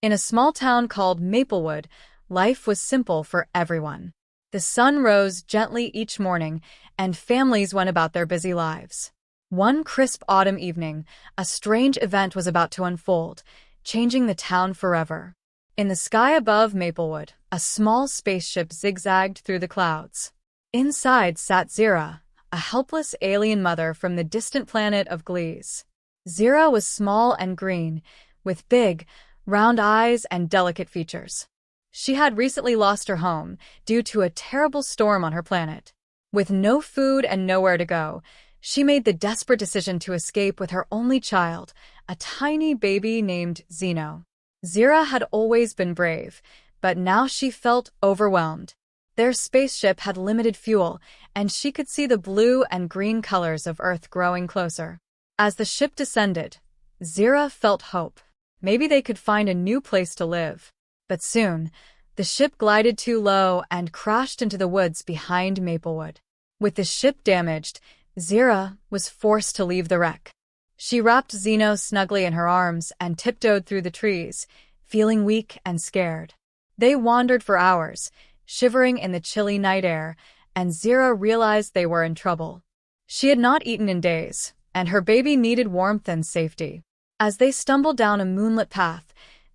In a small town called Maplewood, life was simple for everyone. The sun rose gently each morning, and families went about their busy lives. One crisp autumn evening, a strange event was about to unfold, changing the town forever. In the sky above Maplewood, a small spaceship zigzagged through the clouds. Inside sat Zira, a helpless alien mother from the distant planet of Gliese. Zira was small and green, with big, round eyes and delicate features. She had recently lost her home due to a terrible storm on her planet. With no food and nowhere to go, she made the desperate decision to escape with her only child, a tiny baby named Zeno. Zira had always been brave, but now she felt overwhelmed. Their spaceship had limited fuel, and she could see the blue and green colors of Earth growing closer. As the ship descended, Zira felt hope. Maybe they could find a new place to live. But soon, the ship glided too low and crashed into the woods behind Maplewood. With the ship damaged, Zira was forced to leave the wreck. She wrapped Zeno snugly in her arms and tiptoed through the trees, feeling weak and scared. They wandered for hours, shivering in the chilly night air, and Zira realized they were in trouble. She had not eaten in days, and her baby needed warmth and safety. As they stumbled down a moonlit path,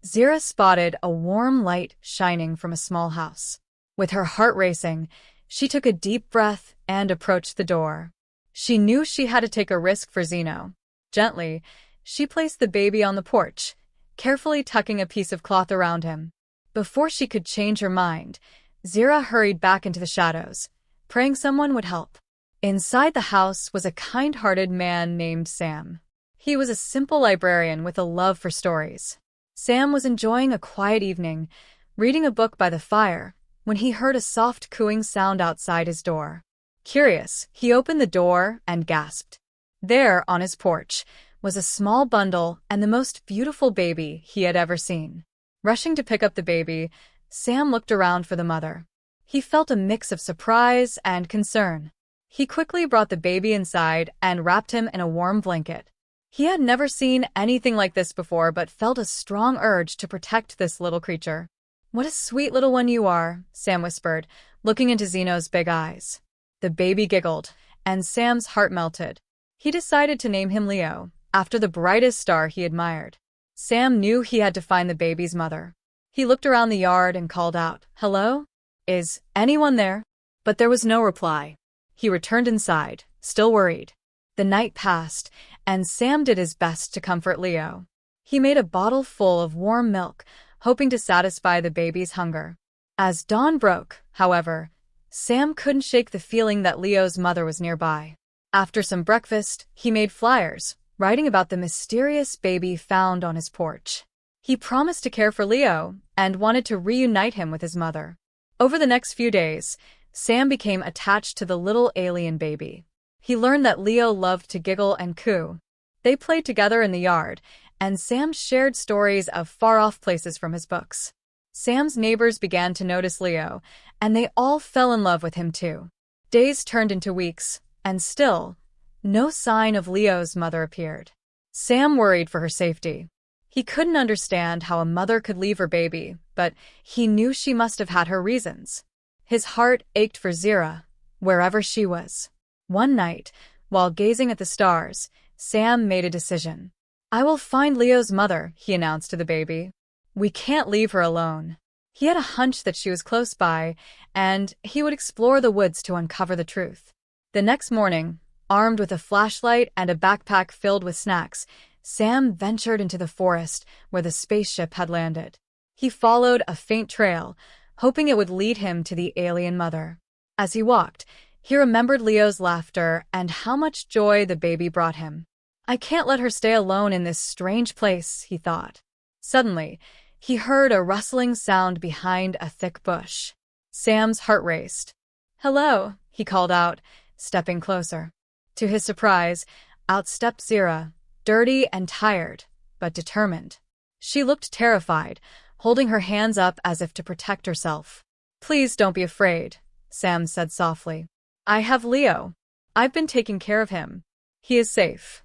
Zira spotted a warm light shining from a small house. With her heart racing, she took a deep breath and approached the door. She knew she had to take a risk for Zeno. Gently, she placed the baby on the porch, carefully tucking a piece of cloth around him. Before she could change her mind, Zira hurried back into the shadows, praying someone would help. Inside the house was a kind-hearted man named Sam. He was a simple librarian with a love for stories. Sam was enjoying a quiet evening, reading a book by the fire, when he heard a soft cooing sound outside his door. Curious, he opened the door and gasped. There, on his porch, was a small bundle and the most beautiful baby he had ever seen. Rushing to pick up the baby, Sam looked around for the mother. He felt a mix of surprise and concern. He quickly brought the baby inside and wrapped him in a warm blanket. He had never seen anything like this before but felt a strong urge to protect this little creature. "What a sweet little one you are," Sam whispered, looking into Zeno's big eyes. The baby giggled, and Sam's heart melted. He decided to name him Leo, after the brightest star he admired. Sam knew he had to find the baby's mother. He looked around the yard and called out, "Hello? Is anyone there?" But there was no reply. He returned inside, still worried. The night passed, and Sam did his best to comfort Leo. He made a bottle full of warm milk, hoping to satisfy the baby's hunger. As dawn broke, however, Sam couldn't shake the feeling that Leo's mother was nearby. After some breakfast, he made flyers, writing about the mysterious baby found on his porch. He promised to care for Leo and wanted to reunite him with his mother. Over the next few days, Sam became attached to the little alien baby. He learned that Leo loved to giggle and coo. They played together in the yard, and Sam shared stories of far-off places from his books. Sam's neighbors began to notice Leo, and they all fell in love with him too. Days turned into weeks, and still, no sign of Leo's mother appeared. Sam worried for her safety. He couldn't understand how a mother could leave her baby, but he knew she must have had her reasons. His heart ached for Zira, wherever she was. One night, while gazing at the stars, Sam made a decision. "I will find Leo's mother," he announced to the baby. "We can't leave her alone." He had a hunch that she was close by, and he would explore the woods to uncover the truth. The next morning, armed with a flashlight and a backpack filled with snacks, Sam ventured into the forest where the spaceship had landed. He followed a faint trail, hoping it would lead him to the alien mother. As he walked, he remembered Leo's laughter and how much joy the baby brought him. "I can't let her stay alone in this strange place," he thought. Suddenly, he heard a rustling sound behind a thick bush. Sam's heart raced. "Hello," he called out, stepping closer. To his surprise, out stepped Zira, dirty and tired, but determined. She looked terrified, holding her hands up as if to protect herself. "Please don't be afraid," Sam said softly. "I have Leo. I've been taking care of him. He is safe."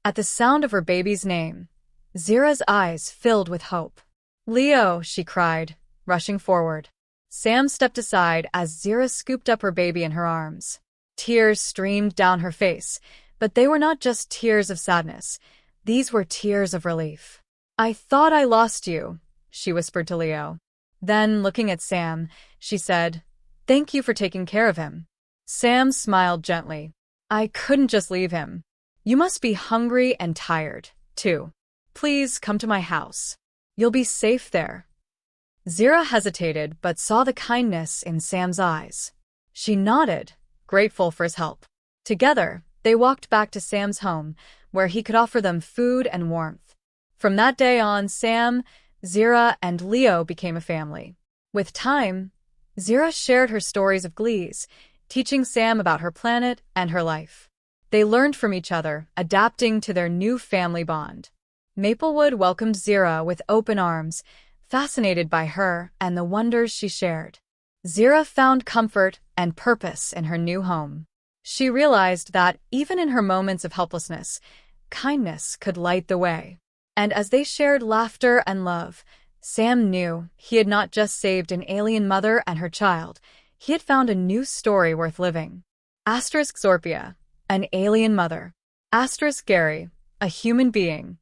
At the sound of her baby's name, Zira's eyes filled with hope. Leo, she cried, rushing forward. Sam stepped aside as Zira scooped up her baby in her arms. Tears streamed down her face, but they were not just tears of sadness. These were tears of relief. I thought I lost you, she whispered to Leo. Then, looking at Sam, she said, Thank you for taking care of him. Sam smiled gently. I couldn't just leave him. You must be hungry and tired, too. Please come to my house. You'll be safe there. Zira hesitated but saw the kindness in Sam's eyes. She nodded, grateful for his help. Together, they walked back to Sam's home, where he could offer them food and warmth. From that day on, Sam, Zira, and Leo became a family. With time, Zira shared her stories of glees, teaching Sam about her planet and her life. They learned from each other, adapting to their new family bond. Maplewood welcomed Zira with open arms, fascinated by her and the wonders she shared. Zira found comfort and purpose in her new home. She realized that, even in her moments of helplessness, kindness could light the way. And as they shared laughter and love, Sam knew he had not just saved an alien mother and her child, he had found a new story worth living. Zorpia, an alien mother. Gary, a human being.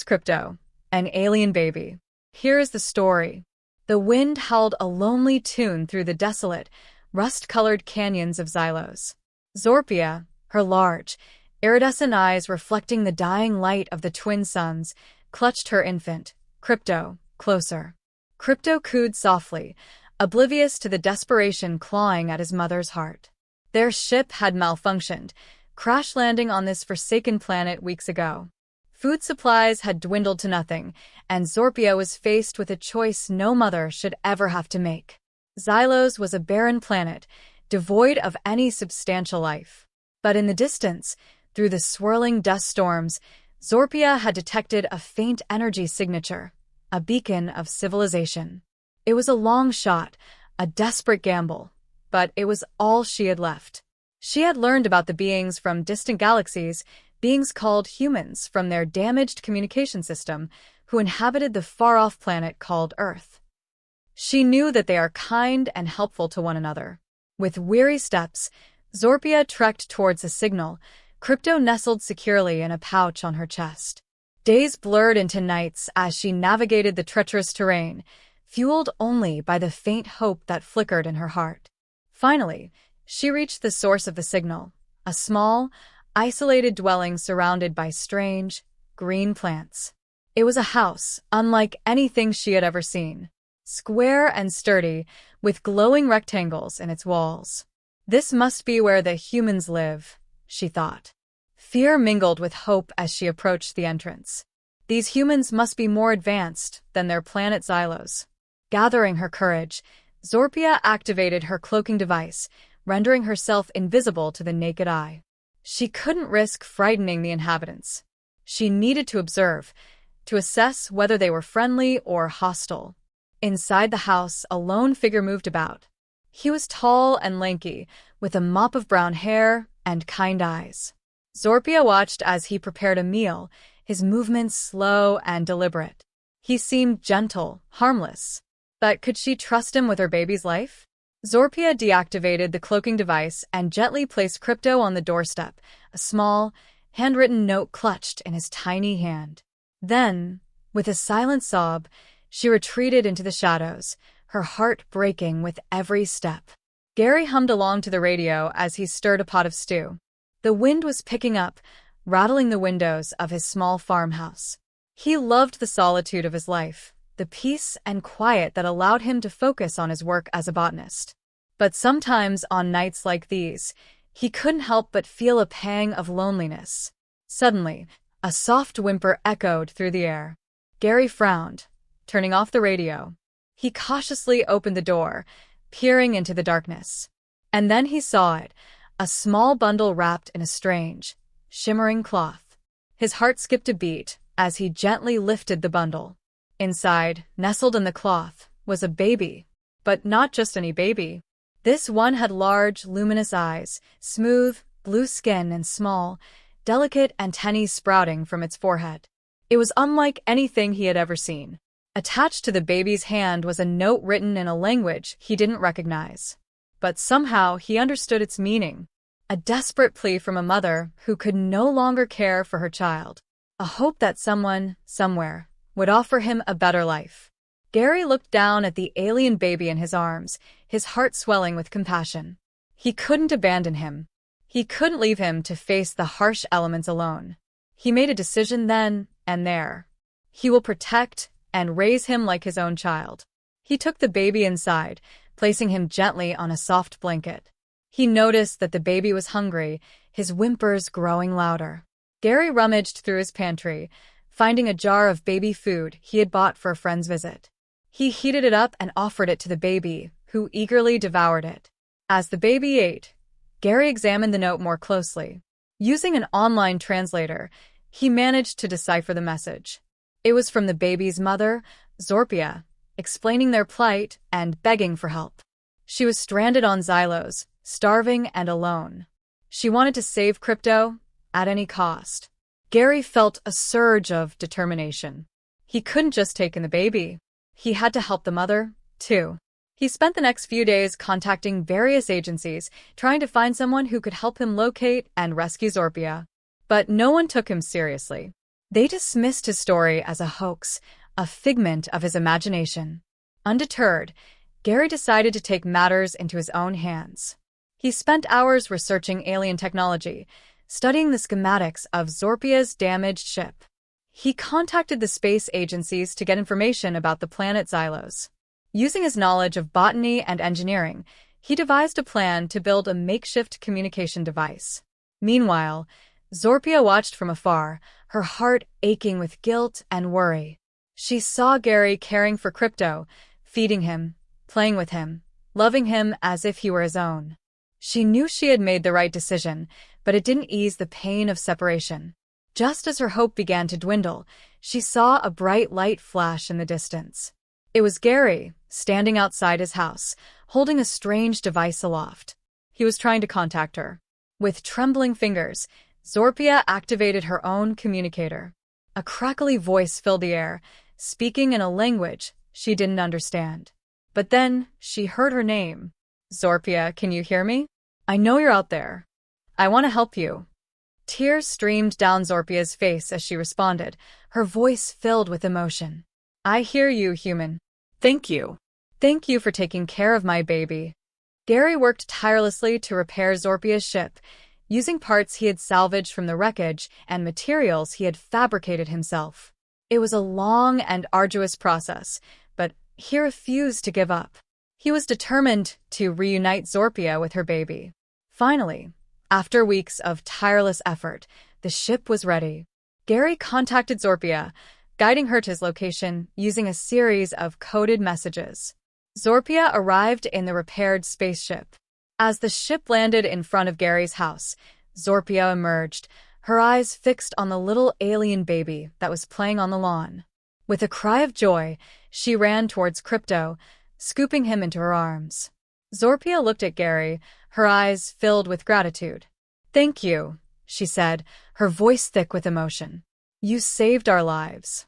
Crypto, an alien baby. Here is the story. The wind howled a lonely tune through the desolate, rust-colored canyons of Xylos. Zorpia, her large, iridescent eyes reflecting the dying light of the twin suns, clutched her infant, Crypto, closer. Crypto cooed softly, oblivious to the desperation clawing at his mother's heart. Their ship had malfunctioned, crash-landing on this forsaken planet weeks ago. Food supplies had dwindled to nothing, and Zorpia was faced with a choice no mother should ever have to make. Xylos was a barren planet, devoid of any substantial life. But in the distance, through the swirling dust storms, Zorpia had detected a faint energy signature, a beacon of civilization. It was a long shot, a desperate gamble, but it was all she had left. She had learned about the beings from distant galaxies, beings called humans from their damaged communication system, who inhabited the far-off planet called Earth. She knew that they are kind and helpful to one another. With weary steps, Zorpia trekked towards the signal, Crypto nestled securely in a pouch on her chest. Days blurred into nights as she navigated the treacherous terrain, fueled only by the faint hope that flickered in her heart. Finally, she reached the source of the signal, a small, isolated dwelling surrounded by strange, green plants. It was a house unlike anything she had ever seen, square and sturdy, with glowing rectangles in its walls. This must be where the humans live, she thought. Fear mingled with hope as she approached the entrance. These humans must be more advanced than their planet Xylos. Gathering her courage, Zorpia activated her cloaking device, rendering herself invisible to the naked eye. She couldn't risk frightening the inhabitants. She needed to observe, to assess whether they were friendly or hostile. Inside the house, a lone figure moved about. He was tall and lanky, with a mop of brown hair and kind eyes. Zorpia watched as he prepared a meal, his movements slow and deliberate. He seemed gentle, harmless. But could she trust him with her baby's life? Zorpia deactivated the cloaking device and gently placed Crypto on the doorstep, a small, handwritten note clutched in his tiny hand. Then, with a silent sob, she retreated into the shadows, her heart breaking with every step. Gary hummed along to the radio as he stirred a pot of stew. The wind was picking up, rattling the windows of his small farmhouse. He loved the solitude of his life, the peace and quiet that allowed him to focus on his work as a botanist. But sometimes, on nights like these, he couldn't help but feel a pang of loneliness. Suddenly, a soft whimper echoed through the air. Gary frowned, turning off the radio. He cautiously opened the door, peering into the darkness. And then he saw it, a small bundle wrapped in a strange, shimmering cloth. His heart skipped a beat as he gently lifted the bundle. Inside, nestled in the cloth, was a baby. But not just any baby. This one had large, luminous eyes, smooth, blue skin, and small, delicate antennae sprouting from its forehead. It was unlike anything he had ever seen. Attached to the baby's hand was a note written in a language he didn't recognize. But somehow he understood its meaning. A desperate plea from a mother who could no longer care for her child. A hope that someone, somewhere, would offer him a better life. Gary looked down at the alien baby in his arms, his heart swelling with compassion. He couldn't abandon him. He couldn't leave him to face the harsh elements alone. He made a decision then and there. He will protect and raise him like his own child. He took the baby inside, placing him gently on a soft blanket. He noticed that the baby was hungry, his whimpers growing louder. Gary rummaged through his pantry, finding a jar of baby food he had bought for a friend's visit. He heated it up and offered it to the baby, who eagerly devoured it. As the baby ate, Gary examined the note more closely. Using an online translator, he managed to decipher the message. It was from the baby's mother, Zorpia, explaining their plight and begging for help. She was stranded on Xylos, starving and alone. She wanted to save Crypto at any cost. Gary felt a surge of determination. He couldn't just take in the baby. He had to help the mother, too. He spent the next few days contacting various agencies, trying to find someone who could help him locate and rescue Zorpia. But no one took him seriously. They dismissed his story as a hoax, a figment of his imagination. Undeterred, Gary decided to take matters into his own hands. He spent hours researching alien technology, studying the schematics of Zorpia's damaged ship. He contacted the space agencies to get information about the planet Xylos. Using his knowledge of botany and engineering, he devised a plan to build a makeshift communication device. Meanwhile, Zorpia watched from afar, her heart aching with guilt and worry. She saw Gary caring for Crypto, feeding him, playing with him, loving him as if he were his own. She knew she had made the right decision, but it didn't ease the pain of separation. Just as her hope began to dwindle, she saw a bright light flash in the distance. It was Gary, standing outside his house, holding a strange device aloft. He was trying to contact her. With trembling fingers, Zorpia activated her own communicator. A crackly voice filled the air, speaking in a language she didn't understand. But then she heard her name. Zorpia, can you hear me? I know you're out there. I want to help you. Tears streamed down Zorpia's face as she responded, her voice filled with emotion. I hear you, human. Thank you. Thank you for taking care of my baby. Gary worked tirelessly to repair Zorpia's ship, using parts he had salvaged from the wreckage and materials he had fabricated himself. It was a long and arduous process, but he refused to give up. He was determined to reunite Zorpia with her baby. Finally, after weeks of tireless effort, the ship was ready. Gary contacted Zorpia, guiding her to his location using a series of coded messages. Zorpia arrived in the repaired spaceship. As the ship landed in front of Gary's house, Zorpia emerged, her eyes fixed on the little alien baby that was playing on the lawn. With a cry of joy, she ran towards Crypto, scooping him into her arms. Zorpia looked at Gary, her eyes filled with gratitude. Thank you, she said, her voice thick with emotion. You saved our lives.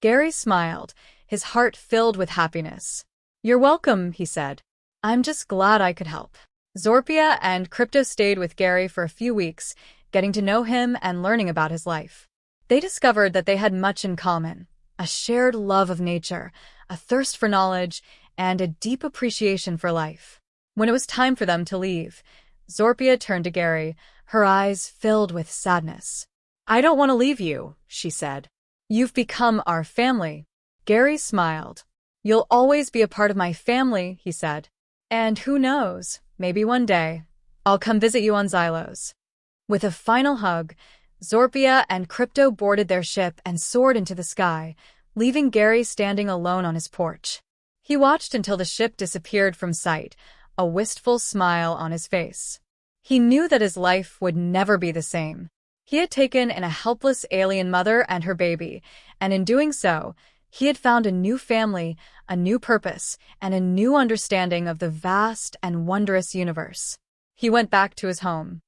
Gary smiled, his heart filled with happiness. You're welcome, he said. I'm just glad I could help. Zorpia and Crypto stayed with Gary for a few weeks, getting to know him and learning about his life. They discovered that they had much in common, a shared love of nature, a thirst for knowledge, and a deep appreciation for life. When it was time for them to leave, Zorpia turned to Gary, her eyes filled with sadness. I don't want to leave you, she said. You've become our family. Gary smiled. You'll always be a part of my family, he said. And who knows, maybe one day, I'll come visit you on Xylos. With a final hug, Zorpia and Crypto boarded their ship and soared into the sky, leaving Gary standing alone on his porch. He watched until the ship disappeared from sight, a wistful smile on his face. He knew that his life would never be the same. He had taken in a helpless alien mother and her baby, and in doing so, he had found a new family, a new purpose, and a new understanding of the vast and wondrous universe. He went back to his home,